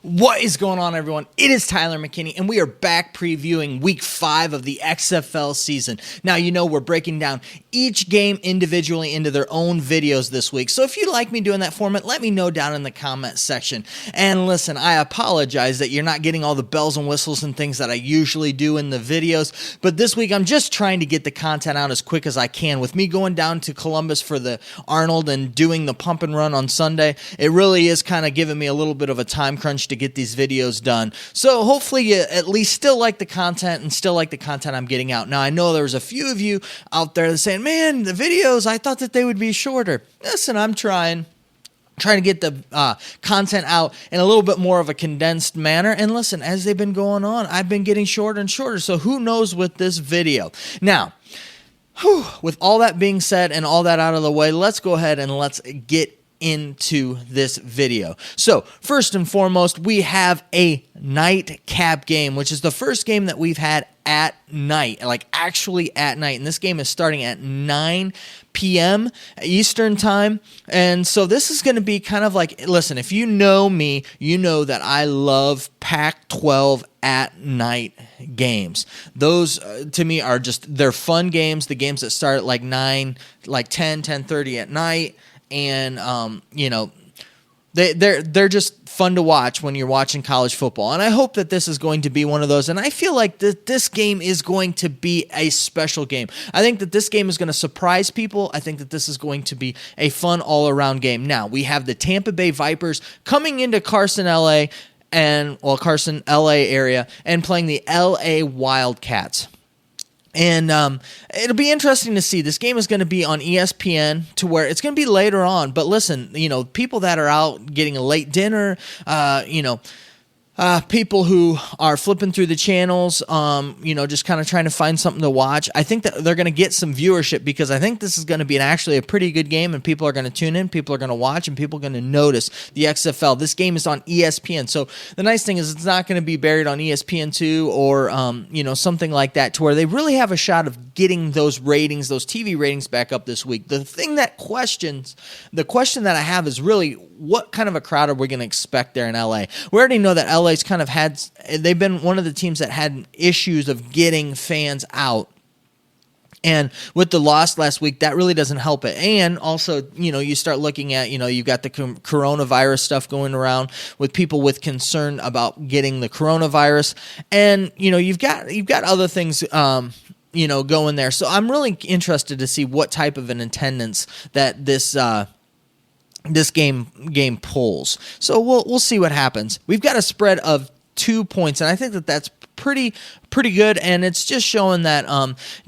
What is going on, everyone? It is Tyler McKinney, and we are back previewing Week 5 of the XFL season. Now, you know we're breaking down each game individually into their own videos this week, so if you like me doing that format, let me know down in the comment section. And listen, I apologize that you're not getting all the bells and whistles and things that I usually do in the videos, but this week I'm just trying to get the content out as quick as I can. With me going down to Columbus for the Arnold and doing the pump and run on Sunday, it really is kind of giving me a little bit of a time crunch to get these videos done. So hopefully you at least still like the content and still like the content I'm getting out. Now, I know there's a few of you out there that saying, man, the videos, I thought that they would be shorter. Listen, I'm trying to get the content out in a little bit more of a condensed manner. And listen, as they've been going on, I've been getting shorter and shorter. So who knows with this video. Now, with all that being said and all that out of the way, let's go ahead and let's get into this video. So first and foremost, we have a nightcap game, which is the first game that we've had at night, like actually at night. And this game is starting at 9 p.m. Eastern time. And so this is going to be kind of like, listen, if you know me, you know that I love Pac-12 at night games. Those to me are just, they're fun games. The games that start at like 9, like 10:30 at night. And, you know, they're just fun to watch when you're watching college football. And I hope that this is going to be one of those. And I feel like this game is going to be a special game. I think that this game is going to surprise people. I think that this is going to be a fun all-around game. Now, we have the Tampa Bay Vipers coming into Carson, LA, Carson, LA area, and playing the LA Wildcats. And it'll be interesting to see. This game is going to be on ESPN, to where it's going to be later on. But listen, you know, people that are out getting a late dinner, people who are flipping through the channels, just kind of trying to find something to watch. I think that they're going to get some viewership because I think this is going to be actually a pretty good game, and people are going to tune in, people are going to watch, and people are going to notice the XFL. This game is on ESPN. So the nice thing is it's not going to be buried on ESPN2 or, something like that, to where they really have a shot of getting those ratings, those TV ratings back up this week. The question that I have is really, what kind of a crowd are we going to expect there in LA? We already know that LA's kind of they've been one of the teams that had issues of getting fans out. And with the loss last week, that really doesn't help it. And also, you start looking at, you've got the coronavirus stuff going around with people with concern about getting the coronavirus. And, you've got other things, going there. So I'm really interested to see what type of an attendance that this game pulls. So we'll see what happens. We've got a spread of 2 points, and I think that that's pretty good, and it's just showing that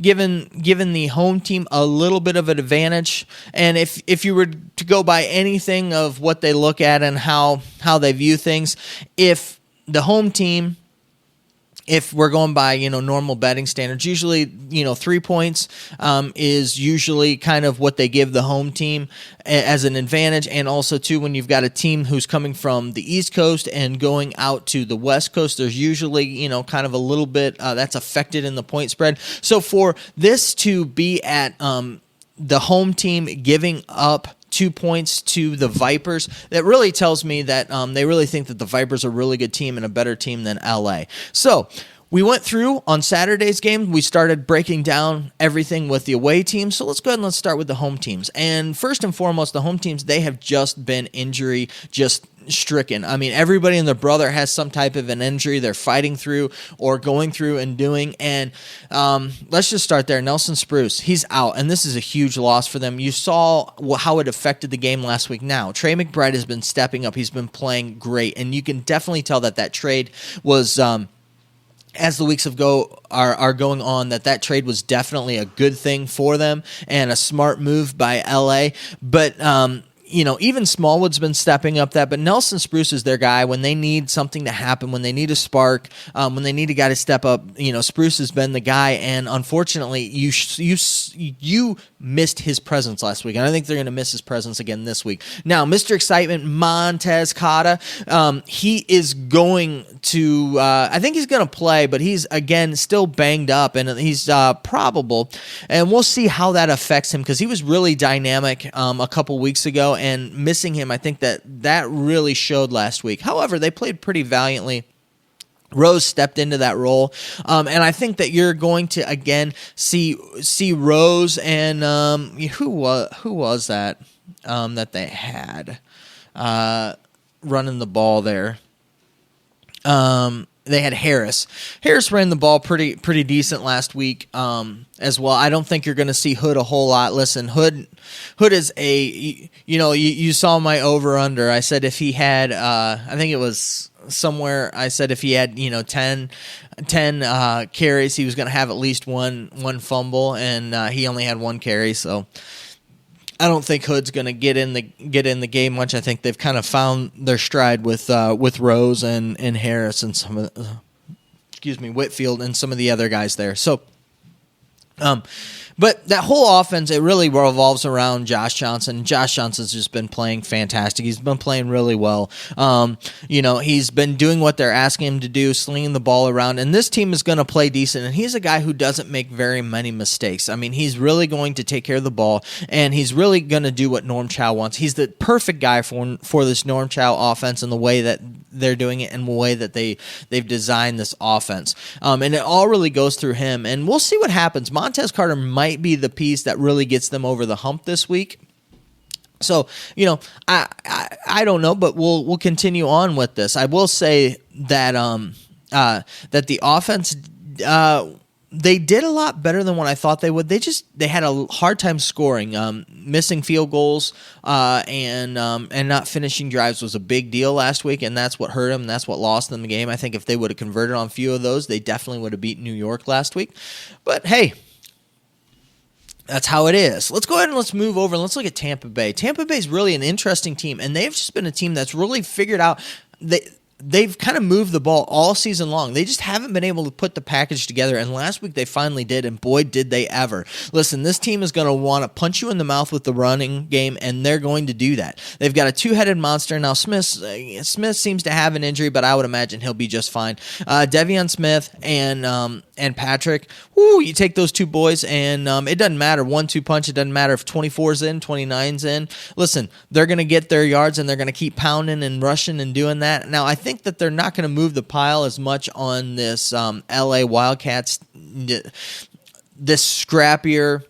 given the home team a little bit of an advantage. And if you were to go by anything of what they look at and how they view things, if the home team, if we're going by, normal betting standards, usually, 3 points is usually kind of what they give the home team as an advantage. And also, too, when you've got a team who's coming from the East Coast and going out to the West Coast, there's usually, kind of a little bit that's affected in the point spread. So for this to be at the home team giving up 2 points to the Vipers, that really tells me that they really think that the Vipers are a really good team and a better team than LA. So we went through on Saturday's game. We started breaking down everything with the away teams. So let's go ahead and let's start with the home teams. And first and foremost, the home teams, they have just been stricken. I mean, everybody and their brother has some type of an injury they're fighting through or going through and doing. And let's just start there. Nelson Spruce, he's out, and this is a huge loss for them. You saw how it affected the game last week. Now, Trey McBride has been stepping up. He's been playing great, and you can definitely tell that trade was as the weeks are going on, that trade was definitely a good thing for them and a smart move by LA. But even Smallwood's been stepping up that, but Nelson Spruce is their guy when they need something to happen, when they need a spark, when they need a guy to step up. Spruce has been the guy, and unfortunately, you missed his presence last week, and I think they're going to miss his presence again this week. Now, Mr. Excitement, Montez Cota, he is going to, I think he's going to play, but he's, again, still banged up, and he's probable, and we'll see how that affects him, because he was really dynamic a couple weeks ago, and missing him, I think that really showed last week. However, they played pretty valiantly. Rose stepped into that role, and I think that you're going to again see Rose and who was that that they had running the ball there. They had Harris. Harris ran the ball pretty decent last week as well. I don't think you're going to see Hood a whole lot. Listen, Hood is you saw my over under. I said if he had I think it was somewhere. I said if he had 10 carries, he was going to have at least one fumble, and he only had one carry. So I don't think Hood's going to get in the game much. I think they've kind of found their stride with Rose and Harris and some of Whitfield and some of the other guys there. So, but that whole offense, it really revolves around Josh Johnson. Josh Johnson's just been playing fantastic. He's been playing really well. He's been doing what they're asking him to do, slinging the ball around, and this team is going to play decent, and he's a guy who doesn't make very many mistakes. I mean, he's really going to take care of the ball, and he's really going to do what Norm Chow wants. He's the perfect guy for this Norm Chow offense and the way that they're doing it and the way that they've designed this offense. And it all really goes through him, and we'll see what happens. Montez Carter might be the piece that really gets them over the hump this week. So, I don't know, but we'll continue on with this. I will say that that the offense they did a lot better than what I thought they would. They had a hard time scoring. Missing field goals and not finishing drives was a big deal last week, and that's what hurt them. That's what lost them the game. I think if they would have converted on a few of those, they definitely would have beat New York last week. But hey, that's how it is. Let's go ahead and let's move over and let's look at Tampa Bay. Tampa Bay is really an interesting team, and they've just been a team that's really figured out they've kind of moved the ball all season long. They just haven't been able to put the package together, and last week they finally did, and boy, did they ever. Listen, this team is going to want to punch you in the mouth with the running game, and they're going to do that. They've got a two-headed monster. Now, Smith seems to have an injury, but I would imagine he'll be just fine. Devion Smith and Patrick, you take those two boys, and it doesn't matter. 1-2 punch, it doesn't matter if 24's in, 29's in. Listen, they're going to get their yards, and they're going to keep pounding and rushing and doing that. Now, I think that they're not going to move the pile as much on this LA Wildcats, this scrappier,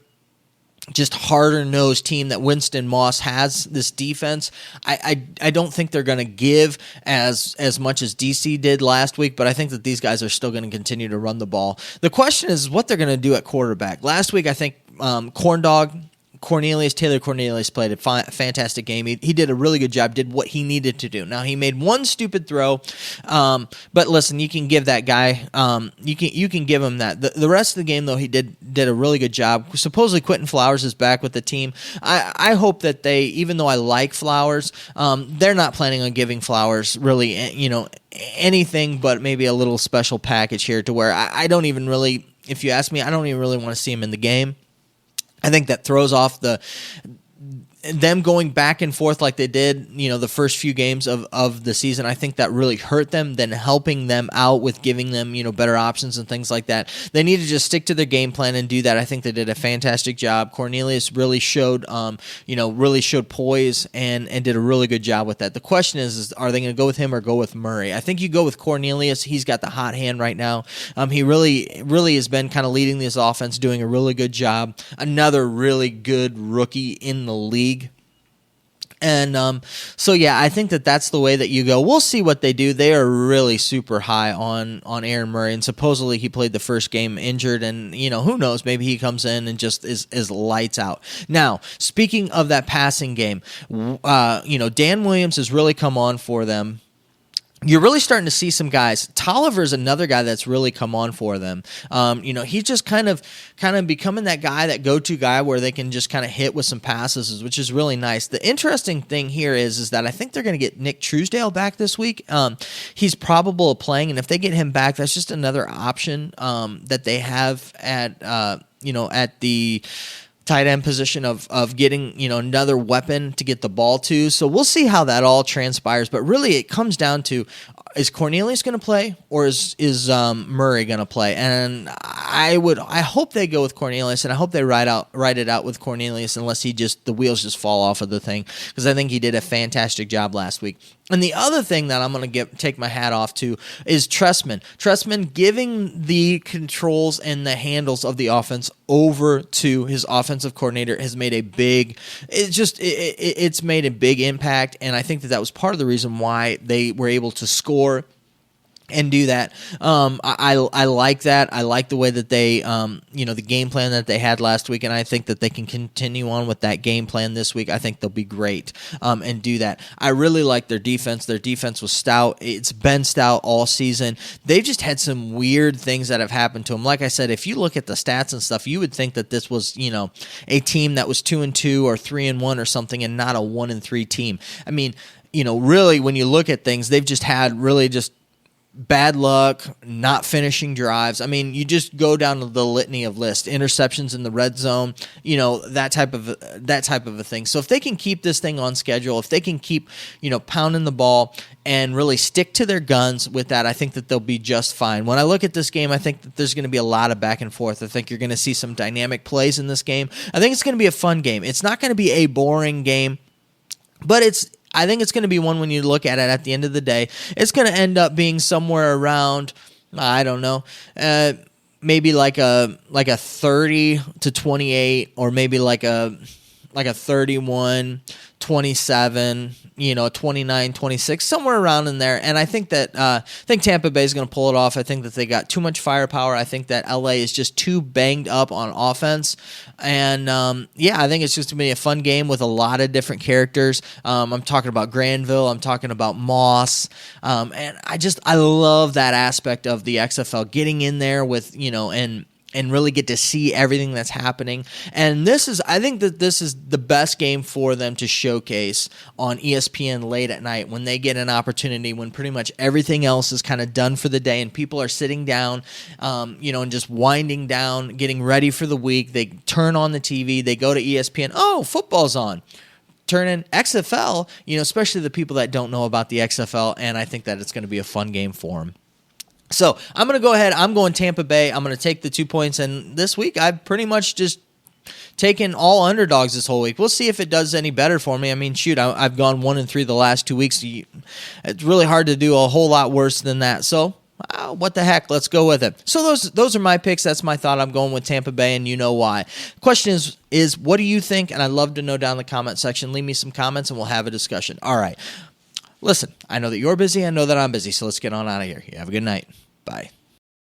just harder-nosed team that Winston Moss has, this defense. I don't think they're going to give as much as DC did last week, but I think that these guys are still going to continue to run the ball. The question is what they're going to do at quarterback. Last week, I think Taylor Cornelius played a fantastic game. He did a really good job, did what he needed to do. Now, he made one stupid throw, but listen, you can give that guy, you can give him that. The rest of the game, though, he did a really good job. Supposedly, Quentin Flowers is back with the team. I hope that they, even though I like Flowers, they're not planning on giving Flowers really, anything but maybe a little special package here to where I don't even really, if you ask me, I don't even really want to see him in the game. I think that throws off them going back and forth like they did, the first few games of the season. I think that really hurt them than helping them out with giving them, better options and things like that. They need to just stick to their game plan and do that. I think they did a fantastic job. Cornelius really showed, poise and did a really good job with that. The question is are they going to go with him or go with Murray? I think you go with Cornelius. He's got the hot hand right now. He really has been kind of leading this offense, doing a really good job. Another really good rookie in the league. And I think that that's the way that you go. We'll see what they do. They are really super high on Aaron Murray, and supposedly he played the first game injured, and who knows, maybe he comes in and just is lights out. Now, speaking of that passing game, Dan Williams has really come on for them. You're really starting to see some guys. Tolliver is another guy that's really come on for them. He's just kind of becoming that guy, that go-to guy where they can just kind of hit with some passes, which is really nice. The interesting thing here is that I think they're going to get Nick Truesdale back this week. He's probable of playing, and if they get him back, that's just another option that they have at the tight end position of getting, another weapon to get the ball to. So we'll see how that all transpires. But really, it comes down to, is Cornelius going to play, or is Murray going to play? And I hope they go with Cornelius, and I hope they ride it out with Cornelius, unless the wheels just fall off of the thing, because I think he did a fantastic job last week. And the other thing that I'm going to take my hat off to is Trestman. Trestman giving the controls and the handles of the offense over to his offensive coordinator has made it's made a big impact, and I think that was part of the reason why they were able to score and do that. I like that. I like the way that they, the game plan that they had last week, and I think that they can continue on with that game plan this week. I think they'll be great and do that. I really like their defense. Their defense was stout. It's been stout all season. They've just had some weird things that have happened to them. Like I said, if you look at the stats and stuff, you would think that this was, a team that was 2-2 or 3-1 or something, and not a 1-3 team. I mean, really, when you look at things, they've just had really just bad luck, not finishing drives. I mean, you just go down to the litany of lists, interceptions in the red zone, that type of a thing. So if they can keep this thing on schedule, if they can keep, pounding the ball and really stick to their guns with that, I think that they'll be just fine. When I look at this game, I think that there's going to be a lot of back and forth. I think you're going to see some dynamic plays in this game. I think it's going to be a fun game. It's not going to be a boring game, but I think it's going to be one, when you look at it at the end of the day, it's going to end up being somewhere around, I don't know, maybe like a 30-28, or maybe like a 31-27, 29-26, somewhere around in there. And I think that Tampa Bay is going to pull it off. I think that they got too much firepower. I think that LA is just too banged up on offense. And I think it's just going to be a fun game with a lot of different characters. I'm talking about Granville. I'm talking about Moss. And I love that aspect of the XFL, getting in there with, and really get to see everything that's happening. And I think that this is the best game for them to showcase on ESPN late at night, when they get an opportunity, when pretty much everything else is kind of done for the day and people are sitting down, and just winding down, getting ready for the week. They turn on the TV, they go to ESPN. Oh, football's on. Turn in XFL, especially the people that don't know about the XFL, and I think that it's going to be a fun game for them. So I'm going to go ahead. I'm going Tampa Bay. I'm going to take the 2 points. And this week, I've pretty much just taken all underdogs this whole week. We'll see if it does any better for me. I mean, shoot, I've gone 1-3 the last 2 weeks. It's really hard to do a whole lot worse than that. So what the heck? Let's go with it. So those are my picks. That's my thought. I'm going with Tampa Bay, and you know why. Question is what do you think? And I'd love to know down in the comment section. Leave me some comments, and we'll have a discussion. All right. Listen, I know that you're busy. I know that I'm busy, so let's get on out of here. You have a good night. Bye.